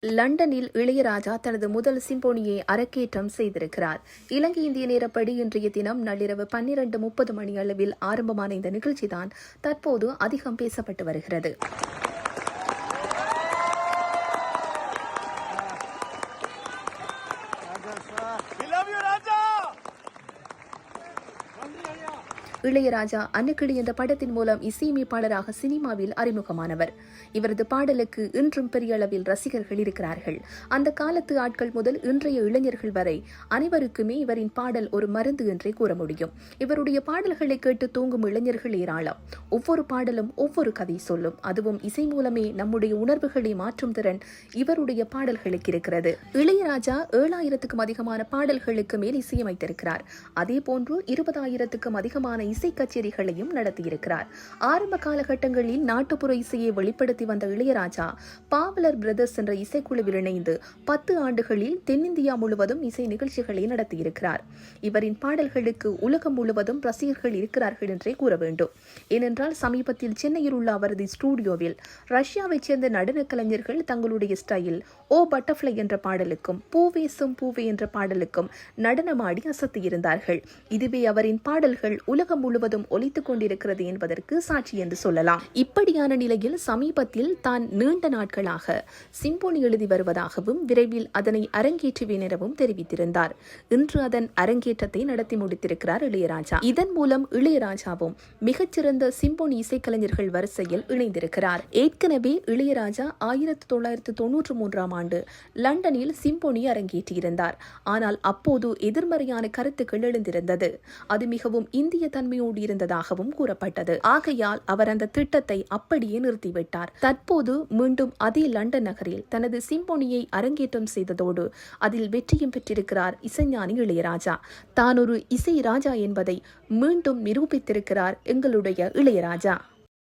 லண்டனில் இளையராஜா தனது முதல் சிம்போனியை அரங்கேற்றம் செய்திருக்கிறார். இலங்கை இந்திய நேரப்படி இன்றைய தினம் நள்ளிரவு 12:30 மணியளவில் ஆரம்பமான இந்த நிகழ்ச்சிதான் தற்போது அதிகம் பேசப்பட்டு வருகிறது. இளையராஜா அன்னக்கிளி என்ற படத்தின் மூலம் இசையமைப்பாளராக சினிமாவில் அறிமுகமானவர். இவரது பாடலுக்கு இன்றும் பெரிய அளவில் ரசிகர்கள் இருக்கிறார்கள். அந்த காலத்து ஆட்கள் முதல் இன்றைய இளைஞர்கள் வரை அனைவருக்குமே இவரின் பாடல் ஒரு மருந்து என்றே கூற முடியும். இவருடைய பாடல்களை கேட்டு தூங்கும் இளைஞர்கள் ஏராளம். ஒவ்வொரு பாடலும் ஒவ்வொரு கதை சொல்லும். அதுவும் இசை மூலமே நம்முடைய உணர்வுகளை மாற்றும் திறன் இவருடைய பாடல்களுக்கு இருக்கிறது. இளையராஜா 7000க்கும் அதிகமான பாடல்களுக்கு மேல் இசையமைத்திருக்கிறார். அதேபோன்று 20,000க்கும் அதிகமான இசை கச்சேரிகளையும் நடத்தியிருக்கிறார். ஆரம்ப காலகட்டங்களில் நாட்டுப்புற இசையை வெளிப்படுத்தி வந்த இளையராஜா பாவலர் பிரதர்ஸ் என்ற இசைக்குழுவில் இணைந்து 10 ஆண்டுகளில் தென்னிந்தியா முழுவதும் இசை நிகழ்ச்சிகளை நடத்தியிருக்கிறார். இவரின் பாடல்களுக்கு உலகம் முழுவதும் ரசிகர்கள் இருக்கிறார்கள் என்றே கூற வேண்டும். ஏனென்றால் சமீபத்தில் சென்னையில் உள்ள அவரது ஸ்டுடியோவில் ரஷ்யாவைச் சேர்ந்த நடன கலைஞர்கள் தங்களுடைய ஸ்டைல் ஓ பட்டர்ஃப்ளை என்ற பாடலுக்கும் பூவேசும் பூவே என்ற பாடலுக்கும் நடனமாடி அசத்தியிருந்தார்கள். இதுவே அவரின் பாடல்கள் உலகம் முழுவதும் ஒலித்துக் கொண்டிருக்கிறது என்பதற்கு சாட்சி என்று சொல்லலாம். இப்படியான நிலையில் சமீபத்தில் தான் நீண்ட நாட்களாக சிம்போனி எழுதி வருவதாகவும் விரைவில் அதனை அரங்கேற்றுவேன் எனவும் தெரிவித்திருந்தார். இன்று அதன் அரங்கேற்றத்தை நடத்தி முடித்திருக்கிறார் இளையராஜா. இதன் மூலம் இளையராஜாவும் மிகச்சிறந்த சிம்போனி இசைக்கலைஞர்கள் வரிசையில் இணைந்திருக்கிறார். ஏற்கனவே இளையராஜா 1993ஆம் ஆண்டு லண்டனில் சிம்போனி அரங்கேற்றியிருந்தார். ஆனால் அப்போது எதிர்மறையான கருத்துக்கள் எழுந்திருந்தது. அது மிகவும் இந்திய தன்மையோடு இருந்ததாகவும் கூறப்பட்டது. ஆகையால் அவர் அந்த திட்டத்தை அப்படியே நிறுத்திவிட்டார். தற்போது மீண்டும் அதே லண்டன் நகரில் தனது சிம்போனியை அரங்கேற்றம் செய்ததோடு அதில் வெற்றியும் பெற்றிருக்கிறார் இசைஞானி இளையராஜா. தான் ஒரு இசை ராஜா என்பதை மீண்டும் நிரூபித்திருக்கிறார் எங்களுடைய இளையராஜா.